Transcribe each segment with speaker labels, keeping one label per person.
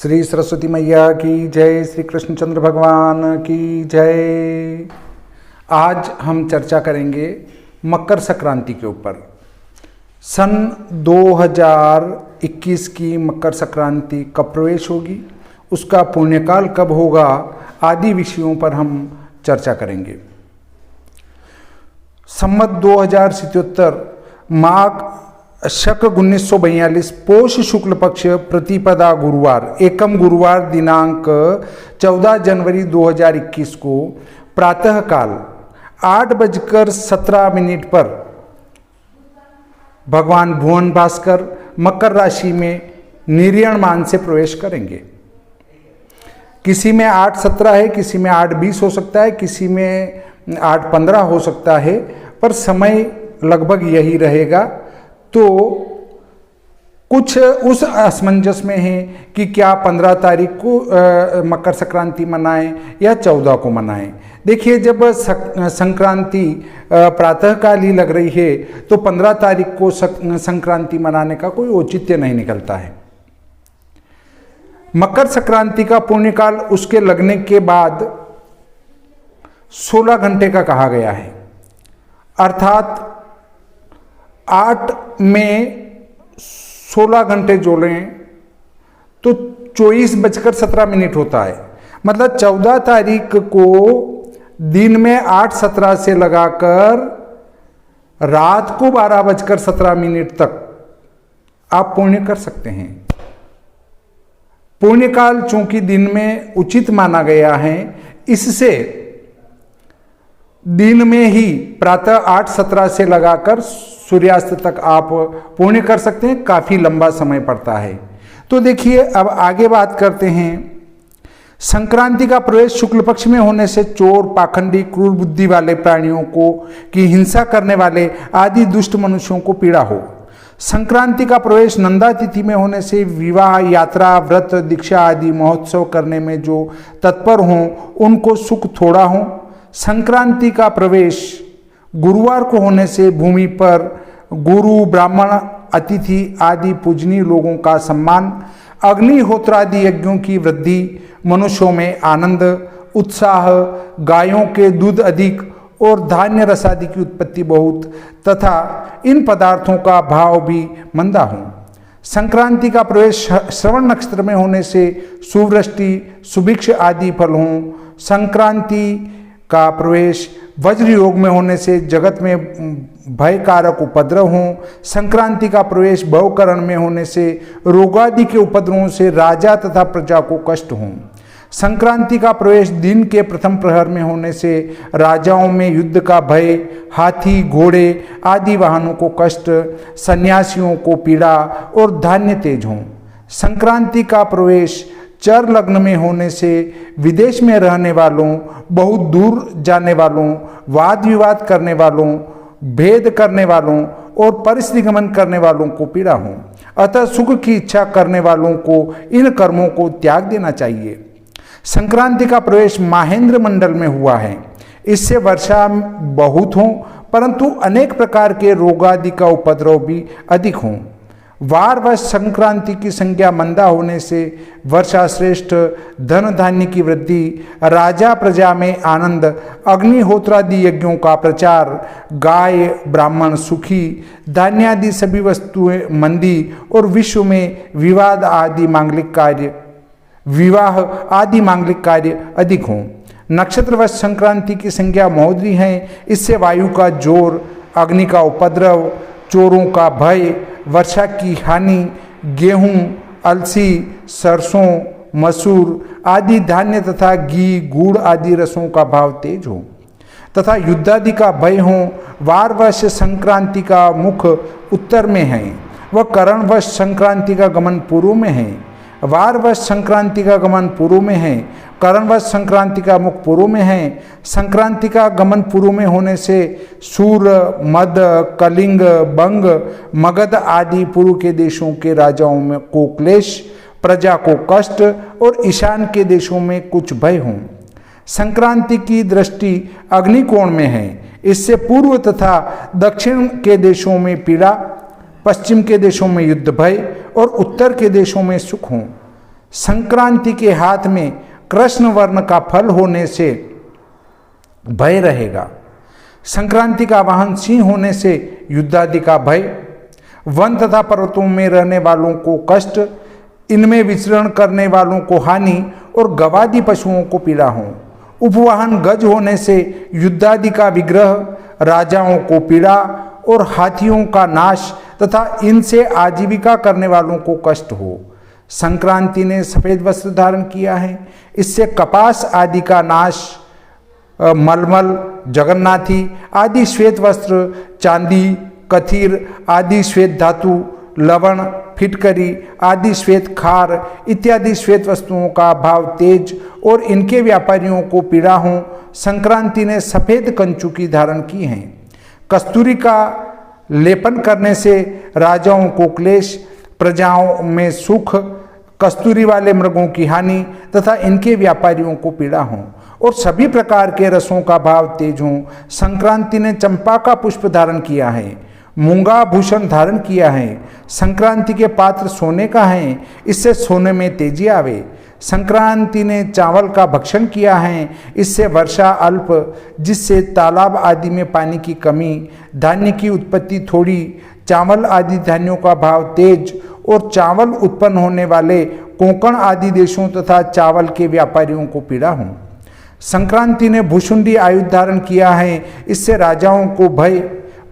Speaker 1: श्री सरस्वती मैया की जय, श्री कृष्णचंद्र भगवान की जय। आज हम चर्चा करेंगे मकर संक्रांति के ऊपर। सन 2021 की मकर संक्रांति कब प्रवेश होगी, उसका पुण्यकाल कब होगा, आदि विषयों पर हम चर्चा करेंगे। संवत 2077 माघ शक 1942 पोष शुक्ल पक्ष प्रतिपदा गुरुवार एकम गुरुवार दिनांक 14 जनवरी 2021 को प्रातःकाल 8:17 पर भगवान भुवन भास्कर मकर राशि में निर्यण मान से प्रवेश करेंगे। किसी में 8:17 है, किसी में 8:20 हो सकता है, किसी में 8:15 हो सकता है, पर समय लगभग यही रहेगा। तो कुछ उस असमंजस में है कि क्या 15 तारीख को मकर संक्रांति मनाएं या 14 को मनाएं। देखिए, जब संक्रांति प्रातःकाल ही लग रही है तो 15 तारीख को संक्रांति मनाने का कोई औचित्य नहीं निकलता है। मकर संक्रांति का पुण्यकाल उसके लगने के बाद 16 घंटे का कहा गया है, अर्थात 8 में 16 घंटे जोड़ें तो 24:17 होता है। मतलब 14 तारीख को दिन में 8:17 से लगाकर रात को 12:17 तक आप पुण्य कर सकते हैं। पुण्यकाल चूंकि दिन में उचित माना गया है, इससे दिन में ही प्रातः 8:17 से लगाकर सूर्यास्त तक आप पुण्य कर सकते हैं। काफी लंबा समय पड़ता है। तो देखिए, अब आगे बात करते हैं। संक्रांति का प्रवेश शुक्ल पक्ष में होने से चोर, पाखंडी, क्रूर बुद्धि वाले प्राणियों को की हिंसा करने वाले आदि दुष्ट मनुष्यों को पीड़ा हो। संक्रांति का प्रवेश नंदा तिथि में होने से विवाह, यात्रा, व्रत, दीक्षा आदि महोत्सव करने में जो तत्पर हों उनको सुख थोड़ा हो। संक्रांति का प्रवेश गुरुवार को होने से भूमि पर गुरु, ब्राह्मण, अतिथि आदि पूजनीय लोगों का सम्मान, अग्निहोत्रादि यज्ञों की वृद्धि, मनुष्यों में आनंद, उत्साह, गायों के दूध अधिक और धान्य रस आदि की उत्पत्ति बहुत तथा इन पदार्थों का भाव भी मंदा हो। संक्रांति का प्रवेश श्रवण नक्षत्र में होने से सुवृष्टि, सुभिक्ष आदि फल हों। संक्रांति का प्रवेश वज्र योग में होने से जगत में भयकारक उपद्रव हों। संक्रांति का प्रवेश भवकरण में होने से रोगादि के उपद्रवों से राजा तथा प्रजा को कष्ट हों। संक्रांति का प्रवेश दिन के प्रथम प्रहर में होने से राजाओं में युद्ध का भय, हाथी, घोड़े आदि वाहनों को कष्ट, सन्यासियों को पीड़ा और धान्य तेज हों। संक्रांति का प्रवेश चर लग्न में होने से विदेश में रहने वालों, बहुत दूर जाने वालों, वाद विवाद करने वालों, भेद करने वालों और परिश्रमण करने वालों को पीड़ा हो। अतः सुख की इच्छा करने वालों को इन कर्मों को त्याग देना चाहिए। संक्रांति का प्रवेश माहेंद्र मंडल में हुआ है। इससे वर्षा बहुत हो, परंतु अनेक प्रकार के रोगादि का उपद्रव भी अधिक हों। वार व संक्रांति की संज्ञा मंदा होने से वर्षा श्रेष्ठ, धन धान्य की वृद्धि, राजा प्रजा में आनंद, अग्निहोत्रादि यज्ञों का प्रचार, गाय ब्राह्मण सुखी, धान्यादि सभी वस्तुएं मंदी और विश्व में विवाह आदि मांगलिक कार्य अधिक हों। नक्षत्रवश संक्रांति की संज्ञा महोदरी है। इससे वायु का जोर, अग्नि का उपद्रव, चोरों का भय, वर्षा की हानि, गेहूं, अलसी, सरसों, मसूर आदि धान्य तथा घी, गुड़ आदि रसों का भाव तेज हो तथा युद्धादि का भय हो। वारवश संक्रांति का मुख उत्तर में है व करणवश संक्रांति का गमन पूर्व में है। वारवश संक्रांति का गमन पूर्व में है, करणवश संक्रांति का मुख पूर्व में है। संक्रांति का गमन पूर्व में होने से सूर, मद, कलिंग, बंग, मगध आदि पूर्व के देशों के राजाओं में को क्लेश, प्रजा को कष्ट और ईशान के देशों में कुछ भय हों। संक्रांति की दृष्टि अग्निकोण में है। इससे पूर्व तथा दक्षिण के देशों में पीड़ा, पश्चिम के देशों में युद्ध भय और उत्तर के देशों में सुख हों। संक्रांति के हाथ में कृष्ण वर्ण का फल होने से भय रहेगा। संक्रांति का वाहन सिंह होने से युद्धादि का भय, वन तथा पर्वतों में रहने वालों को कष्ट, इनमें विचरण करने वालों को हानि और गवादि पशुओं को पीड़ा हो। उपवाहन गज होने से युद्धादि का विग्रह, राजाओं को पीड़ा और हाथियों का नाश तथा इनसे आजीविका करने वालों को कष्ट हो। संक्रांति ने सफेद वस्त्र धारण किया है, इससे कपास आदि का नाश, मलमल, जगन्नाथी आदि श्वेत वस्त्र, चांदी, कथीर आदि श्वेत धातु, लवण, फिटकरी आदि श्वेत खार इत्यादि श्वेत वस्तुओं का भाव तेज और इनके व्यापारियों को पीड़ा हो। संक्रांति ने सफेद कंचुकी धारण की हैं। कस्तूरी का लेपन करने से राजाओं को क्लेश, प्रजाओं में सुख, कस्तूरी वाले मृगों की हानि तथा इनके व्यापारियों को पीड़ा हो और सभी प्रकार के रसों का भाव तेज हो। संक्रांति ने चंपा का पुष्प धारण किया है, मूंगा भूषण धारण किया है। संक्रांति के पात्र सोने का है, इससे सोने में तेजी आवे। संक्रांति ने चावल का भक्षण किया है, इससे वर्षा अल्प, जिससे तालाब आदि में पानी की कमी, धान्य की उत्पत्ति थोड़ी, चावल आदि धान्यों का भाव तेज और चावल उत्पन्न होने वाले कोंकण आदि देशों तथा चावल के व्यापारियों को पीड़ा हो। संक्रांति ने भूषुंडी आयुध धारण किया है, इससे राजाओं को भय,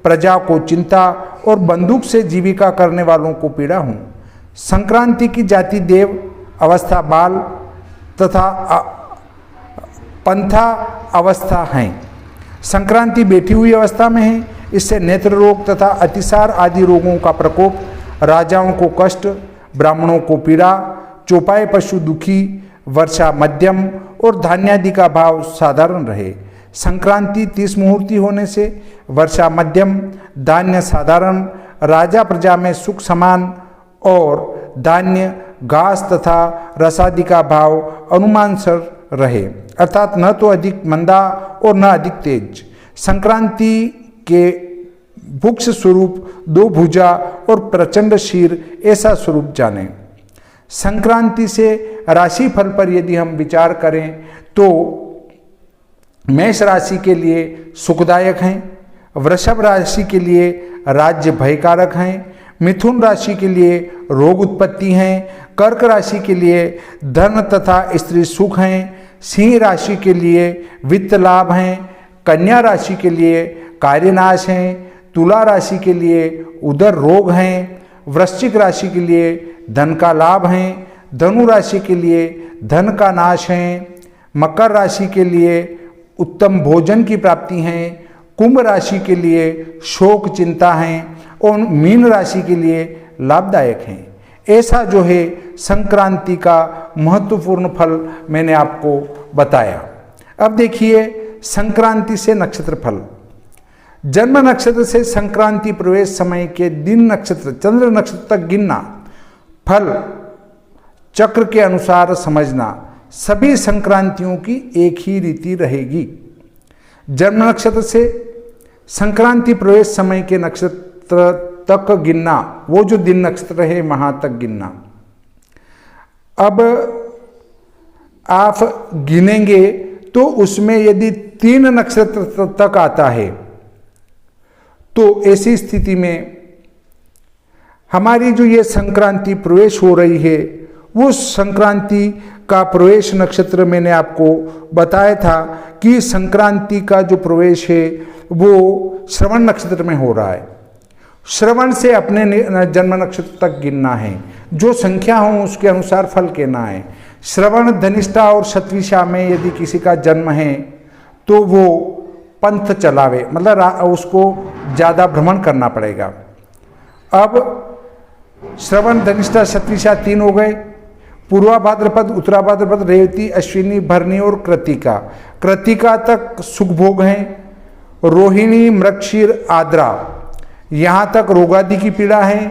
Speaker 1: प्रजा को चिंता और बंदूक से जीविका करने वालों को पीड़ा हो। संक्रांति की जाति देव, अवस्था बाल तथा पंथा अवस्था हैं। संक्रांति बैठी हुई अवस्था में है, इससे नेत्र रोग तथा अतिसार आदि रोगों का प्रकोप, राजाओं को कष्ट, ब्राह्मणों को पीड़ा, चौपाए पशु दुखी, वर्षा मध्यम और धान्यादि का भाव साधारण रहे। संक्रांति 30 मुहूर्ती होने से वर्षा मध्यम, धान्य साधारण, राजा प्रजा में सुख समान और धान्य, घास तथा रसादि का भाव अनुमानसर रहे, अर्थात न तो अधिक मंदा और न अधिक तेज। संक्रांति के भुक्ष स्वरूप 2 भुजा और प्रचंड शीर ऐसा स्वरूप जाने। संक्रांति से राशि फल पर यदि हम विचार करें तो मेष राशि के लिए सुखदायक हैं, वृषभ राशि के लिए राज्य भयकारक हैं, मिथुन राशि के लिए रोग उत्पत्ति हैं, कर्क राशि के लिए धन तथा स्त्री सुख हैं, सिंह राशि के लिए वित्त लाभ हैं, कन्या राशि के लिए कार्यनाश हैं, तुला राशि के लिए उदर रोग हैं, वृश्चिक राशि के लिए धन का लाभ हैं, धनु राशि के लिए धन का नाश हैं, मकर राशि के लिए उत्तम भोजन की प्राप्ति हैं, कुंभ राशि के लिए शोक चिंता हैं और मीन राशि के लिए लाभदायक हैं। ऐसा जो है संक्रांति का महत्वपूर्ण फल मैंने आपको बताया। अब देखिए संक्रांति से नक्षत्र फल। जन्म नक्षत्र से संक्रांति प्रवेश समय के दिन नक्षत्र चंद्र नक्षत्र तक गिनना, फल चक्र के अनुसार समझना, सभी संक्रांतियों की एक ही रीति रहेगी। जन्म नक्षत्र से संक्रांति प्रवेश समय के नक्षत्र तक गिनना, वो जो दिन नक्षत्र है वहां तक गिनना। अब आप गिनेंगे तो उसमें यदि 3 नक्षत्र तक आता है तो ऐसी स्थिति में हमारी जो ये संक्रांति प्रवेश हो रही है वो संक्रांति का प्रवेश नक्षत्र मैंने आपको बताया था कि संक्रांति का जो प्रवेश है वो श्रवण नक्षत्र में हो रहा है। श्रवण से अपने जन्म नक्षत्र तक गिनना है, जो संख्या हो उसके अनुसार फल कहना है। श्रवण, धनिष्ठा और शतविशा में यदि किसी का जन्म है तो वो पंथ चलावे, मतलब उसको ज़्यादा भ्रमण करना पड़ेगा। अब श्रवण, धनिष्ठा, शतविशा 3 हो गए। पूर्वा भाद्रपद, उत्तरा भाद्रपद, रेवती, अश्विनी, भरणी और कृतिका। कृतिका तक सुख भोग हैं। रोहिणी, मृगशीर, आद्रा, यहाँ तक रोगादि की पीड़ा है।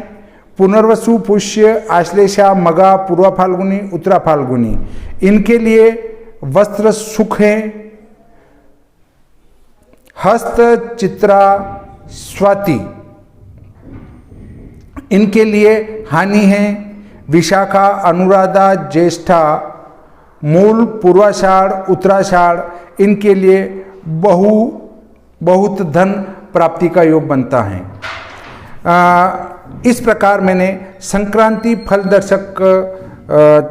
Speaker 1: पुनर्वसु, पुष्य, आश्लेषा, मगा, पूर्वा फाल्गुनी, उत्तरा फाल्गुनी, इनके लिए वस्त्र सुख है। हस्त, चित्रा, स्वाति, इनके लिए हानि है। विशाखा, अनुराधा, ज्येष्ठा, मूल, पूर्वाषाढ़, उत्तराषाढ़, इनके लिए बहुत धन प्राप्ति का योग बनता है। इस प्रकार मैंने संक्रांति फल दर्शक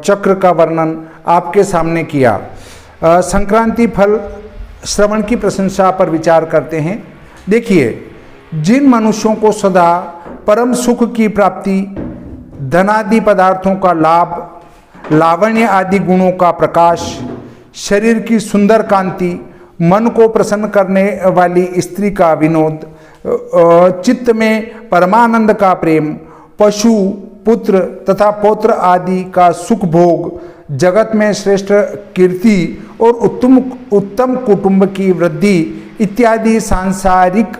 Speaker 1: चक्र का वर्णन आपके सामने किया। संक्रांति फल श्रवण की प्रशंसा पर विचार करते हैं। देखिए, जिन मनुष्यों को सदा परम सुख की प्राप्ति, धनादि पदार्थों का लाभ, लावण्य आदि गुणों का प्रकाश, शरीर की सुंदर कांति, मन को प्रसन्न करने वाली स्त्री का विनोद, चित्त में परमानंद का प्रेम, पशु, पुत्र तथा पौत्र आदि का सुख भोग, जगत में श्रेष्ठ कीर्ति और उत्तम कुटुंब की वृद्धि इत्यादि सांसारिक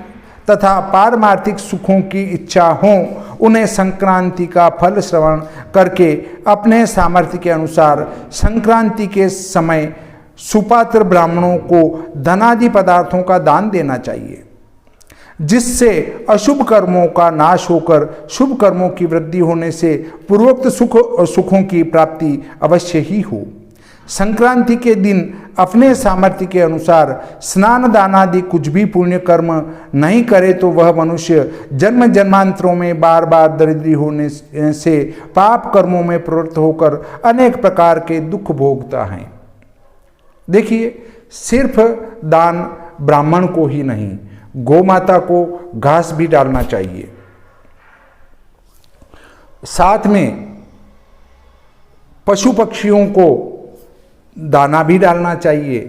Speaker 1: तथा पारमार्थिक सुखों की इच्छा हो, उन्हें संक्रांति का फल श्रवण करके अपने सामर्थ्य के अनुसार संक्रांति के समय सुपात्र ब्राह्मणों को धनादि पदार्थों का दान देना चाहिए, जिससे अशुभ कर्मों का नाश होकर शुभ कर्मों की वृद्धि होने से पूर्वोक्त सुखों की प्राप्ति अवश्य ही हो। संक्रांति के दिन अपने सामर्थ्य के अनुसार स्नान दान आदि कुछ भी पुण्य कर्म नहीं करे तो वह मनुष्य जन्म जन्मांतरों में बार बार दरिद्री होने से पाप कर्मों में प्रवृत्त होकर अनेक प्रकार के दुख भोगता है। देखिए, सिर्फ दान ब्राह्मण को ही नहीं, गौ माता को घास भी डालना चाहिए, साथ में पशु पक्षियों को दाना भी डालना चाहिए,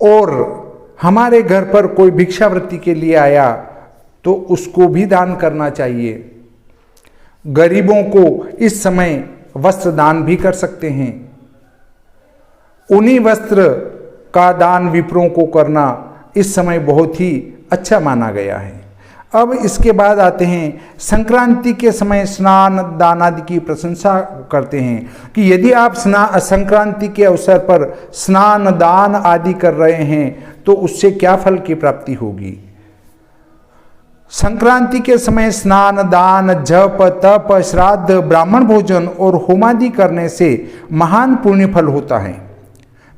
Speaker 1: और हमारे घर पर कोई भिक्षावृत्ति के लिए आया तो उसको भी दान करना चाहिए। गरीबों को इस समय वस्त्र दान भी कर सकते हैं। उन्हीं वस्त्र का दान विप्रों को करना इस समय बहुत ही अच्छा माना गया है। अब इसके बाद आते हैं, संक्रांति के समय स्नान दान आदि की प्रशंसा करते हैं कि यदि आप संक्रांति के अवसर पर स्नान दान आदि कर रहे हैं तो उससे क्या फल की प्राप्ति होगी। संक्रांति के समय स्नान दान, जप, तप, श्राद्ध, ब्राह्मण भोजन और होमादि करने से महान पुण्य फल होता है।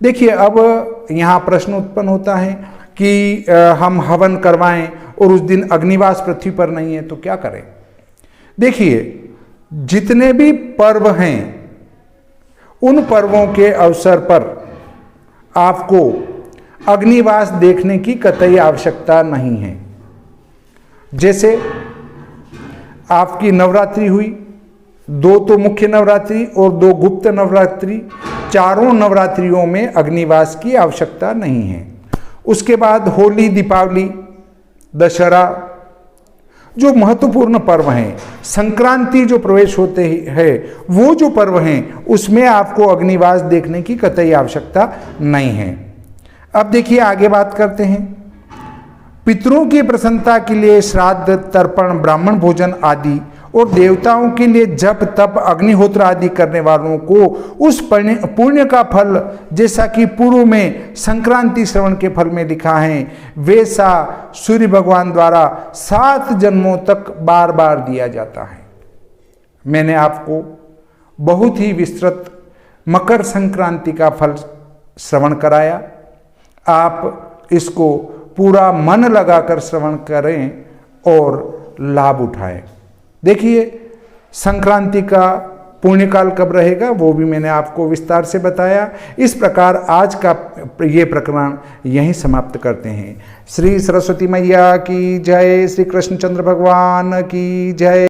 Speaker 1: देखिए, अब यहाँ प्रश्न उत्पन्न होता है कि हम हवन करवाएं और उस दिन अग्निवास पृथ्वी पर नहीं है तो क्या करें। देखिए, जितने भी पर्व हैं उन पर्वों के अवसर पर आपको अग्निवास देखने की कतई आवश्यकता नहीं है। जैसे आपकी नवरात्रि हुई, 2 तो मुख्य नवरात्रि और 2 गुप्त नवरात्रि, चारों नवरात्रियों में अग्निवास की आवश्यकता नहीं है। उसके बाद होली, दीपावली, दशहरा जो महत्वपूर्ण पर्व हैं, संक्रांति जो प्रवेश होते हैं, वो जो पर्व हैं उसमें आपको अग्निवास देखने की कतई आवश्यकता नहीं है। अब देखिए, आगे बात करते हैं। पितरों की प्रसन्नता के लिए श्राद्ध, तर्पण, ब्राह्मण भोजन आदि और देवताओं के लिए जप, तप, अग्निहोत्र आदि करने वालों को उस पुण्य का फल, जैसा कि पूर्व में संक्रांति श्रवण के फल में लिखा है, वैसा सूर्य भगवान द्वारा 7 जन्मों तक बार बार दिया जाता है। मैंने आपको बहुत ही विस्तृत मकर संक्रांति का फल श्रवण कराया। आप इसको पूरा मन लगाकर श्रवण करें और लाभ उठाएं। देखिए, संक्रांति का पुण्यकाल कब रहेगा वो भी मैंने आपको विस्तार से बताया। इस प्रकार आज का ये प्रकरण यहीं समाप्त करते हैं। श्री सरस्वती मैया की जय, श्री कृष्णचंद्र भगवान की जय।